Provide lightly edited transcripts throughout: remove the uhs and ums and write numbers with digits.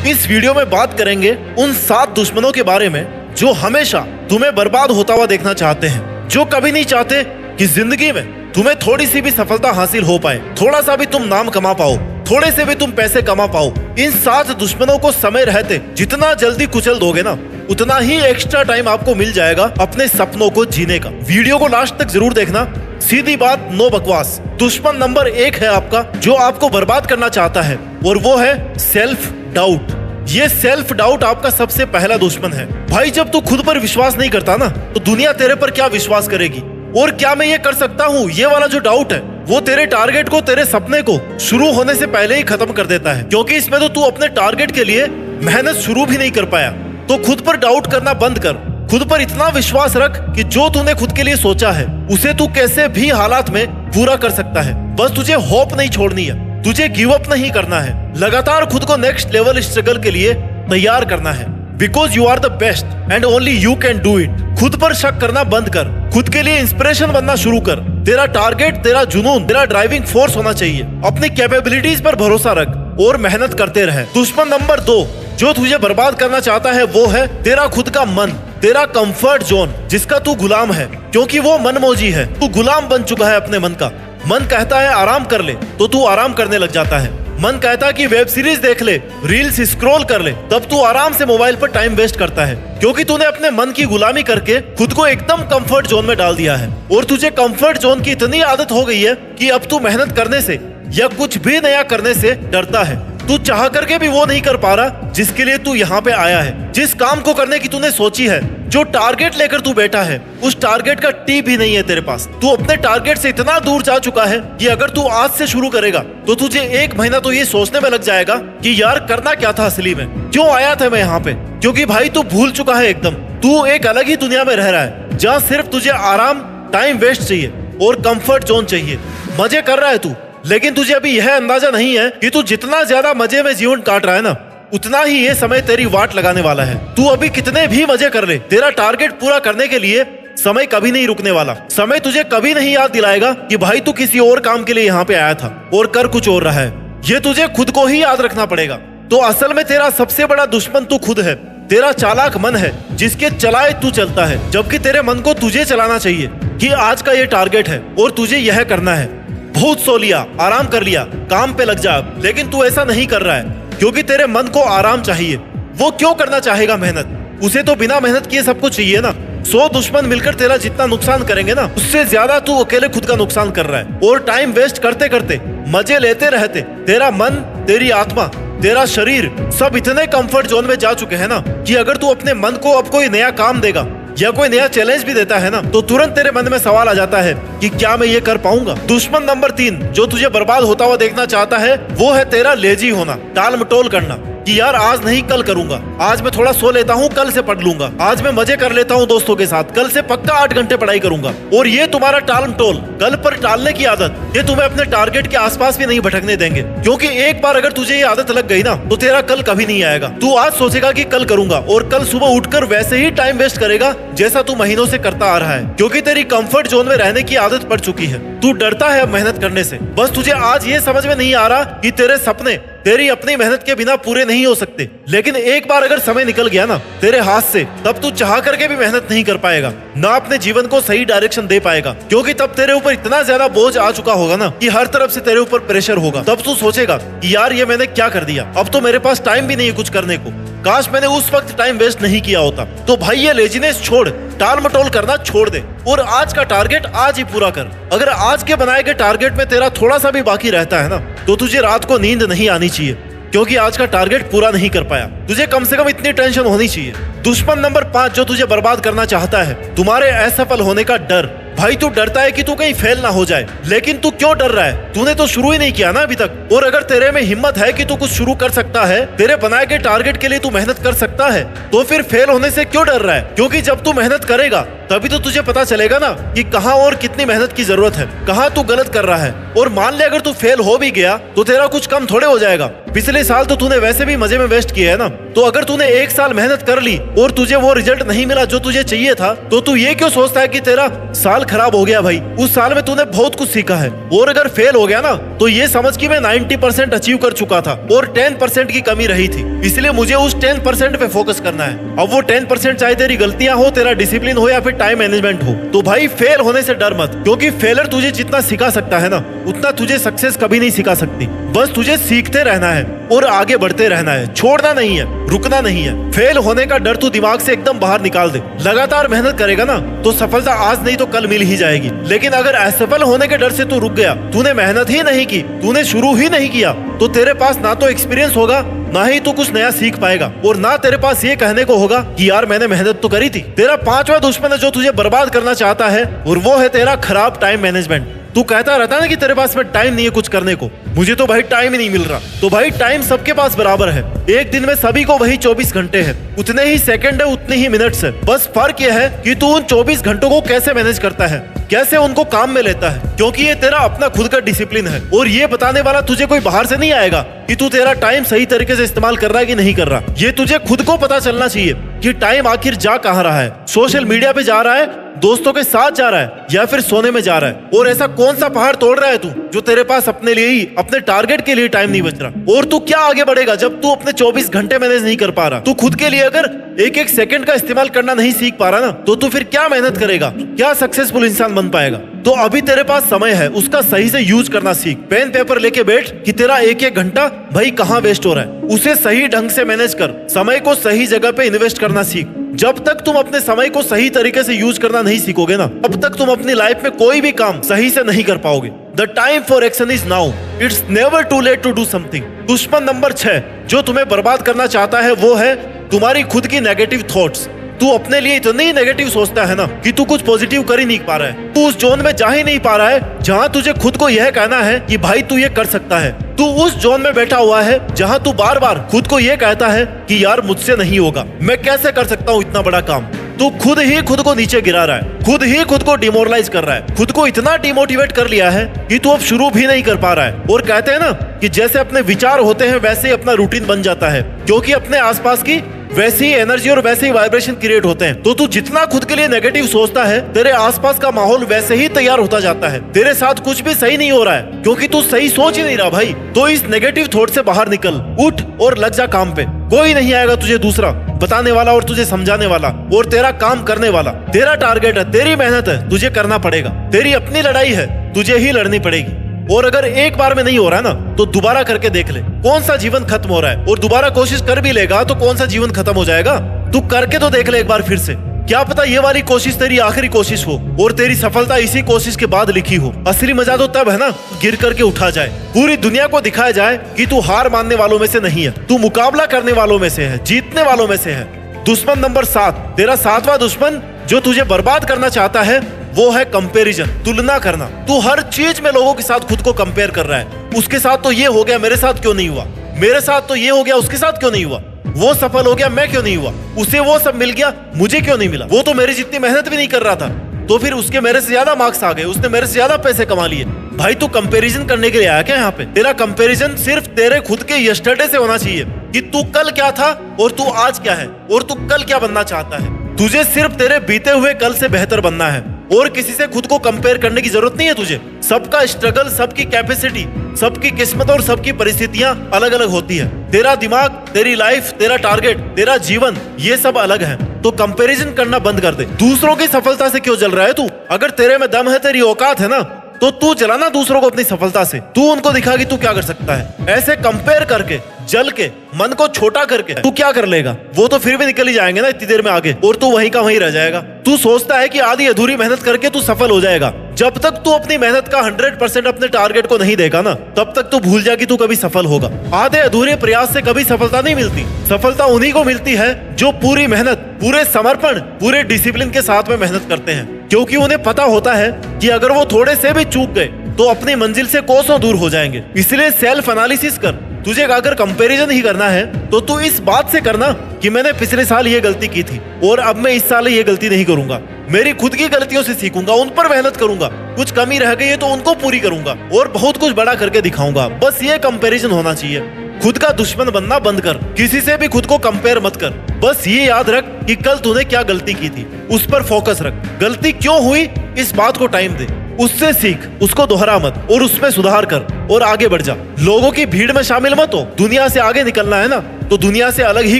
इस वीडियो में बात करेंगे उन 7 दुश्मनों के बारे में जो हमेशा तुम्हें बर्बाद होता हुआ देखना चाहते हैं, जो कभी नहीं चाहते कि जिंदगी में तुम्हें थोड़ी सी भी सफलता हासिल हो पाए, थोड़ा सा भी तुम नाम कमा पाओ, थोड़े से भी तुम पैसे कमा पाओ। इन 7 दुश्मनों को समय रहते जितना जल्दी कुचल दोगे ना, उतना ही एक्स्ट्रा टाइम आपको मिल जाएगा अपने सपनों को जीने का। वीडियो को लास्ट तक जरूर देखना। सीधी बात, नो बकवास। दुश्मन नंबर 1 है आपका, जो आपको बर्बाद करना चाहता है, और वो है सेल्फ डाउट। ये सेल्फ डाउट आपका सबसे पहला दुश्मन है। भाई जब तू खुद पर विश्वास नहीं करता ना, तो दुनिया तेरे पर क्या विश्वास करेगी? और क्या मैं ये कर सकता हूँ, ये वाला जो डाउट है वो तेरे टारगेट को, तेरे सपने को शुरू होने से पहले ही खत्म कर देता है। क्योंकि इसमें तो तू अपने टारगेट के लिए मेहनत शुरू भी नहीं कर पाया। तो खुद पर डाउट करना बंद कर, खुद पर इतना विश्वास रख कि जो तूने खुद के लिए सोचा है उसे तू कैसे भी हालात में पूरा कर सकता है। बस तुझे होप नहीं छोड़नी है, तुझे गिव अप नहीं करना है, लगातार खुद को नेक्स्ट लेवल स्ट्रगल के लिए तैयार करना है। Because you are the best and only you can do it. खुद पर शक करना बंद कर, खुद के लिए इंस्पिरेशन बनना शुरू कर। तेरा टारगेट, तेरा जुनून, तेरा ड्राइविंग फोर्स होना चाहिए। अपनी कैपेबिलिटीज पर भरोसा रख और मेहनत करते रहे। दुश्मन नंबर 2 जो तुझे बर्बाद करना चाहता है वो है तेरा खुद का मन, तेरा कंफर्ट जोन, जिसका तू गुलाम है। क्योंकि वो मनमौजी है, तू गुलाम बन चुका है अपने मन का। मन कहता है आराम कर ले, तो तू आराम करने लग जाता है। मन कहता है कि वेब सीरीज देख ले, रील्स स्क्रॉल कर ले, तब तू आराम से मोबाइल पर टाइम वेस्ट करता है। क्योंकि तूने अपने मन की गुलामी करके खुद को एकदम कंफर्ट जोन में डाल दिया है। और तुझे कंफर्ट जोन की इतनी आदत हो गई है कि अब तू मेहनत करने से या कुछ भी नया करने से डरता है। तू चाह करके भी वो नहीं कर पा रहा जिसके लिए तू यहाँ पे आया है, जिस काम को करने की तूने सोची है, जो टारगेट लेकर तू बैठा है, उस टारगेट का टी भी नहीं है तेरे पास। तू अपने टारगेट से इतना दूर जा चुका है कि अगर तू आज से शुरू करेगा तो तुझे 1 महीना तो ये सोचने में लग जाएगा कि यार करना क्या था असली में, क्यों आया था मैं यहाँ पे। क्योंकि भाई तू भूल चुका है एकदम, तू एक अलग ही दुनिया में रह रहा है जहाँ सिर्फ तुझे आराम, टाइम वेस्ट चाहिए और कंफर्ट जोन चाहिए। मजे कर रहा है तू, लेकिन तुझे अभी यह अंदाजा नहीं है कि तू जितना ज्यादा मजे में जीवन काट रहा है ना, उतना ही ये समय तेरी वाट लगाने वाला है। तू अभी कितने भी मजे कर ले, तेरा टारगेट पूरा करने के लिए समय कभी नहीं रुकने वाला। समय तुझे कभी नहीं याद दिलाएगा कि भाई तू किसी और काम के लिए यहाँ पे आया था और कर कुछ और रहा है। ये तुझे खुद को ही याद रखना पड़ेगा। तो असल में तेरा सबसे बड़ा दुश्मन तू खुद है। तेरा चालाक मन है जिसके चलाए तू चलता है, जबकि तेरे मन को तुझे चलाना चाहिए कि आज का ये टारगेट है और तुझे यह करना है। बहुत सो लिया, आराम कर लिया, काम पे लग जा। लेकिन तू ऐसा नहीं कर रहा है क्योंकि तेरे मन को आराम चाहिए। वो क्यों करना चाहेगा मेहनत? उसे तो बिना मेहनत किए सब कुछ चाहिए ना। 100 दुश्मन मिलकर तेरा जितना नुकसान करेंगे ना, उससे ज्यादा तू अकेले खुद का नुकसान कर रहा है। और टाइम वेस्ट करते करते, मजे लेते रहते, तेरा मन, तेरी आत्मा, तेरा शरीर सब इतने कंफर्ट जोन में जा चुके हैं ना कि अगर तू अपने मन को अब कोई नया काम देगा या कोई नया चैलेंज भी देता है ना, तो तुरंत तेरे मन में सवाल आ जाता है कि क्या मैं ये कर पाऊंगा। दुश्मन नंबर 3 जो तुझे बर्बाद होता हुआ देखना चाहता है वो है तेरा लेजी होना, टाल मटोल करना कि यार आज नहीं कल करूंगा, आज मैं थोड़ा सो लेता हूँ, कल से पढ़ लूंगा, आज मैं मजे कर लेता हूँ दोस्तों के साथ, कल से पक्का 8 घंटे पढ़ाई करूंगा। और ये तुम्हारा टाल मटोल, कल पर टालने की आदत, ये तुम्हें अपने टारगेट के आसपास भी नहीं भटकने देंगे। क्योंकि एक बार अगर तुझे ये आदत लग गई ना, तो तेरा कल कभी नहीं आएगा। तू आज सोचेगा कि कल करूंगा और कल सुबह उठकर वैसे ही टाइम वेस्ट करेगा जैसा तू महीनों से करता आ रहा है। क्योंकि तेरी कंफर्ट जोन में रहने की आदत पड़ चुकी है। तू डरता है अब मेहनत करने से। बस तुझे आज ये समझ में नहीं आ रहा कि तेरे सपने तेरी अपनी मेहनत के बिना पूरे नहीं हो सकते। लेकिन एक बार अगर समय निकल गया ना तेरे हाथ से, तब तू चाह करके भी मेहनत नहीं कर पाएगा, ना अपने जीवन को सही डायरेक्शन दे पाएगा। क्योंकि तब तेरे ऊपर इतना ज्यादा बोझ आ चुका होगा ना कि हर तरफ से तेरे ऊपर प्रेशर होगा। तब तू सोचेगा कि यार ये मैंने क्या कर दिया, अब तो मेरे पास टाइम भी नहीं है कुछ करने को, काश मैंने उस वक्त टाइम वेस्ट नहीं किया होता। तो भाई ये लेजीनेस छोड़, टाल मटोल करना छोड़ दे और आज का टारगेट आज ही पूरा कर। अगर आज के बनाए गए टारगेट में तेरा थोड़ा सा भी बाकी रहता है ना, तो तुझे रात को नींद नहीं आनी चाहिए क्योंकि आज का टारगेट पूरा नहीं कर पाया। तुझे कम से कम इतनी टेंशन होनी चाहिए। दुश्मन नंबर 5 जो तुझे बर्बाद करना चाहता है, तुम्हारे असफल होने का डर। भाई तू डरता है कि तू कहीं फेल ना हो जाए, लेकिन तू क्यों डर रहा है? तूने तो शुरू ही नहीं किया ना अभी तक। और अगर तेरे में हिम्मत है कि तू कुछ शुरू कर सकता है, तेरे बनाए गए टारगेट के लिए तू मेहनत कर सकता है, तो फिर फेल होने से क्यों डर रहा है? क्योंकि जब तू मेहनत करेगा तभी तो तुझे पता चलेगा ना कि कहाँ और कितनी मेहनत की जरूरत है, कहाँ तू गलत कर रहा है। और मान ले अगर तू फेल हो भी गया तो तेरा कुछ कम थोड़े हो जाएगा। पिछले साल तो तूने वैसे भी मजे में वेस्ट किया है ना। तो अगर तूने 1 साल मेहनत कर ली और तुझे वो रिजल्ट नहीं मिला जो तुझे चाहिए था, तो तू ये क्यों सोचता है कि तेरा साल खराब हो गया? भाई उस साल में तूने बहुत कुछ सीखा है। और अगर फेल हो गया ना तो ये समझ कि मैं 90% अचीव कर चुका था और 10% की कमी रही थी, इसलिए मुझे उस 10% पे फोकस करना है। अब वो 10% चाहे तेरी गलतियां हो, तेरा डिसिप्लिन हो या फिर टाइम मैनेजमेंट हो। तो भाई फेल होने से डर मत, क्योंकि फेलर तुझे जितना सिखा सकता है ना उतना तुझे सक्सेस कभी नहीं सिखा सकती। बस तुझे सीखते रहना है और आगे बढ़ते रहना है, छोड़ना नहीं है, रुकना नहीं है। फेल होने का डर तू दिमाग से एकदम बाहर निकाल दे। लगातार मेहनत करेगा ना तो सफलता आज नहीं तो कल मिल ही जाएगी। लेकिन अगर असफल होने के डर से तू रुक गया, तूने मेहनत ही नहीं की, तूने शुरू ही नहीं किया, तो तेरे पास ना तो एक्सपीरियंस होगा, ना ही तू कुछ नया सीख पाएगा, और ना तेरे पास ये कहने को होगा कि यार मैंने मेहनत तो करी थी। तेरा 5वां दुश्मन है जो तुझे बर्बाद करना चाहता है, और वो है तेरा खराब टाइम मैनेजमेंट। तू कहता रहता है ना कि तेरे पास में टाइम नहीं है कुछ करने को, मुझे तो भाई टाइम ही नहीं मिल रहा। तो भाई टाइम सबके पास बराबर है, एक दिन में सभी को वही 24 घंटे है, उतने ही सेकंड है, उतने ही मिनट्स है। बस फर्क यह है कि तू उन 24 घंटों को कैसे मैनेज करता है, कैसे उनको काम में लेता है, क्योंकि ये तेरा अपना खुद का डिसिप्लिन है। और ये बताने वाला तुझे कोई बाहर से नहीं आएगा कि तू तेरा टाइम सही तरीके से इस्तेमाल कर रहा है कि नहीं कर रहा। ये तुझे खुद को पता चलना चाहिए कि टाइम आखिर जा कहाँ रहा है। सोशल मीडिया पे जा रहा है, दोस्तों के साथ जा रहा है, या फिर सोने में जा रहा है? और ऐसा कौन सा पहाड़ तोड़ रहा है तू जो तेरे पास अपने लिए ही, अपने टारगेट के लिए टाइम नहीं बच रहा? और तू क्या आगे बढ़ेगा जब तू अपने 24 घंटे मैनेज नहीं कर पा रहा? तू खुद के लिए अगर एक एक सेकंड का इस्तेमाल करना नहीं सीख पा रहा ना, तो तू फिर क्या मेहनत करेगा, क्या सक्सेसफुल इंसान बन पाएगा? तो अभी तेरे पास समय है, उसका सही से यूज करना सीख। पेन पेपर लेके बैठ कि तेरा एक एक घंटा भाई कहाँ वेस्ट हो रहा है, उसे सही ढंग से मैनेज कर। समय को सही जगह पे इन्वेस्ट करना सीख। जब तक तुम अपने समय को सही तरीके से यूज करना नहीं सीखोगे ना, अब तक तुम अपनी लाइफ में कोई भी काम सही से नहीं कर पाओगे। The time for action is now, it's never too late to do something. दुश्मन नंबर 6 जो तुम्हें बर्बाद करना चाहता है वो है तुम्हारी खुद की नेगेटिव थॉट्स। तू अपने लिए इतनी नेगेटिव सोचता है ना कि तू कुछ पॉजिटिव कर ही नहीं पा रहा है। तू उस जोन में जा ही नहीं पा रहा है जहां तुझे खुद को यह कहना है कि भाई तू ये कर सकता है। तू उस जोन में बैठा हुआ है जहां तू बार बार खुद को यह कहता है कि यार मुझसे नहीं होगा, मैं कैसे कर सकता हूँ इतना बड़ा काम। तू खुद ही खुद को नीचे गिरा रहा है, खुद ही खुद को डिमोरलाइज कर रहा है, खुद को इतना डिमोटिवेट कर लिया है कि तू अब शुरू भी नहीं कर पा रहा है। और कहते हैं ना कि जैसे अपने विचार होते हैं वैसे ही अपना रूटीन बन जाता है, क्योंकि अपने आसपास की वैसी ही एनर्जी और वैसे ही वाइब्रेशन क्रिएट होते हैं। तो तू जितना खुद के लिए नेगेटिव सोचता है, तेरे आसपास का माहौल वैसे ही तैयार होता जाता है। तेरे साथ कुछ भी सही नहीं हो रहा है क्योंकि तू सही सोच ही नहीं रहा भाई। तो इस नेगेटिव थॉट से बाहर निकल, उठ और लग जा काम पे। कोई नहीं आएगा तुझे दूसरा बताने वाला और तुझे समझाने वाला और तेरा काम करने वाला। तेरा टारगेट है, तेरी मेहनत है, तुझे करना पड़ेगा। तेरी अपनी लड़ाई है, तुझे ही लड़नी पड़ेगी। और अगर एक बार में नहीं हो रहा ना तो दोबारा करके देख ले कौन सा जीवन खत्म हो रहा है, और दोबारा कोशिश कर भी लेगा तो कौन सा जीवन खत्म हो जाएगा। तू करके तो देख ले एक बार फिर से, क्या पता ये वाली कोशिश तेरी आखिरी कोशिश हो और तेरी सफलता इसी कोशिश के बाद लिखी हो। असली मजा तो तब है ना गिर करके उठा जाए, पूरी दुनिया को दिखाया जाए कि तू हार मानने वालों में से नहीं है, तू मुकाबला करने वालों में से है, जीतने वालों में से है। दुश्मन नंबर 7, तेरा 7वां दुश्मन जो तुझे बर्बाद करना चाहता है वो है कंपैरिजन, तुलना करना। तू हर चीज में लोगों के साथ खुद को कंपेयर कर रहा है। उसके साथ तो ये हो गया, मेरे साथ क्यों नहीं हुआ? मेरे साथ तो ये हो गया, उसके साथ क्यों नहीं हुआ? वो सफल हो गया, मैं क्यों नहीं हुआ? उसे वो सब मिल गया, मुझे क्यों नहीं मिला? वो तो मेरी जितनी मेहनत भी नहीं कर रहा था, तो फिर उसके मेरे से ज्यादा मार्क्स आ गए, उसने मेरे से ज्यादा पैसे कमा लिए। भाई तू कंपैरिजन करने के लिए आया क्या यहाँ पे? तेरा कंपैरिजन सिर्फ तेरे खुद के यस्टरडे से होना चाहिए कि तू कल क्या था और तू आज क्या है, और तू कल क्या बनना चाहता है। तुझे सिर्फ तेरे बीते हुए कल से बेहतर बनना है और किसी से खुद को कंपेयर करने की जरूरत नहीं है तुझे। सबका स्ट्रगल, सबकी कैपेसिटी, सबकी किस्मत और सबकी परिस्थितियां अलग अलग होती है। तेरा दिमाग, तेरी लाइफ, तेरा टारगेट, तेरा जीवन, ये सब अलग है। तो कंपैरिजन करना बंद कर दे। दूसरों की सफलता से क्यों जल रहा है तू? अगर तेरे में दम है, तेरी औकात है ना, तो तू जलाना दूसरों को अपनी सफलता से। तू उनको दिखा कि तू क्या कर सकता है। ऐसे कंपेयर करके, जल के, मन को छोटा करके तू क्या कर लेगा? वो तो फिर भी निकल ही जाएंगे ना इतनी देर में आगे, और तू वहीं का वहीं रह जाएगा। तू सोचता है कि आधी अधूरी मेहनत करके तू सफल हो जाएगा। जब तक तू अपनी मेहनत का 100% अपने टारगेट को नहीं देगा ना, तब तक तू भूल जा कि तू कभी सफल होगा। आधे अधूरे प्रयास से कभी सफलता नहीं मिलती। सफलता उन्हीं को मिलती है जो पूरी मेहनत, पूरे समर्पण, पूरे डिसिप्लिन के साथ में मेहनत करते हैं, क्योंकि उन्हें पता होता है कि अगर वो थोड़े से भी चूक गए तो अपनी मंजिल से कोसों दूर हो जाएंगे। इसलिए सेल्फ एनालिसिस कर। तुझे अगर कंपैरिजन ही करना है तो तू इस बात से करना कि मैंने पिछले साल ये गलती की थी और अब मैं इस साल ये गलती नहीं करूंगा। मेरी खुद की गलतियों से सीखूंगा, उन पर मेहनत करूंगा, कुछ कमी रह गई है तो उनको पूरी करूंगा और बहुत कुछ बड़ा करके दिखाऊंगा। बस ये कंपैरिजन होना चाहिए। खुद का दुश्मन बनना बंद कर, किसी से भी खुद को कंपेयर मत कर। बस ये याद रख कि कल तूने क्या गलती की थी, उस पर फोकस रख। गलती क्यों हुई इस बात को टाइम दे, उससे सीख, उसको दोहरा मत और उसमें सुधार कर और आगे बढ़ जा। लोगों की भीड़ में शामिल मत हो। दुनिया से आगे निकलना है ना तो दुनिया से अलग ही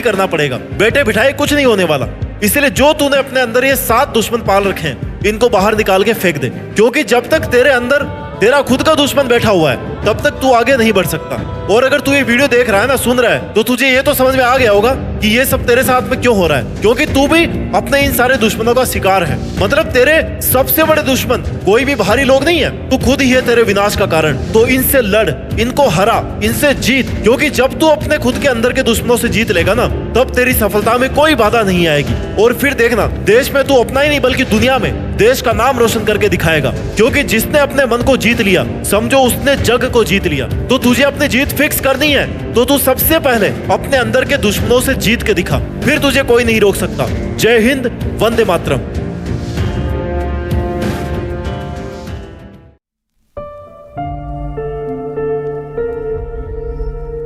करना पड़ेगा। बैठे बिठाए कुछ नहीं होने वाला। इसलिए जो तूने अपने अंदर ये 7 दुश्मन पाल रखे हैं, इनको बाहर निकाल के फेंक दे, क्योंकि जब तक तेरे अंदर तेरा खुद का दुश्मन बैठा हुआ है तब तक तू आगे नहीं बढ़ सकता। और अगर तू ये वीडियो देख रहा है ना, सुन रहा है, तो तुझे ये तो समझ में आ गया होगा कि ये सब तेरे साथ में क्यों हो रहा है, क्योंकि तू भी अपने इन सारे दुश्मनों का शिकार है। मतलब तेरे सबसे बड़े दुश्मन कोई भी बाहरी लोग नहीं है, तू खुद ही है तेरे विनाश का कारण। तो इनसे लड़, इनको हरा, इनसे जीत, क्योंकि जब तू अपने खुद के अंदर के दुश्मनों से जीत लेगा ना, तब तेरी सफलता में कोई बाधा नहीं आएगी। और फिर देखना, देश में तू अपना ही नहीं बल्कि दुनिया में देश का नाम रोशन करके दिखाएगा, क्योंकि जिसने अपने मन को जीत लिया, समझो उसने जग को जीत लिया। तो तुझे अपनी जीत फिक्स करनी है तो तू सबसे पहले अपने अंदर के दुश्मनों से जीत के दिखा, फिर तुझे कोई नहीं रोक सकता। जय हिंद, वंदे मातरम।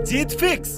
जीत फिक्स।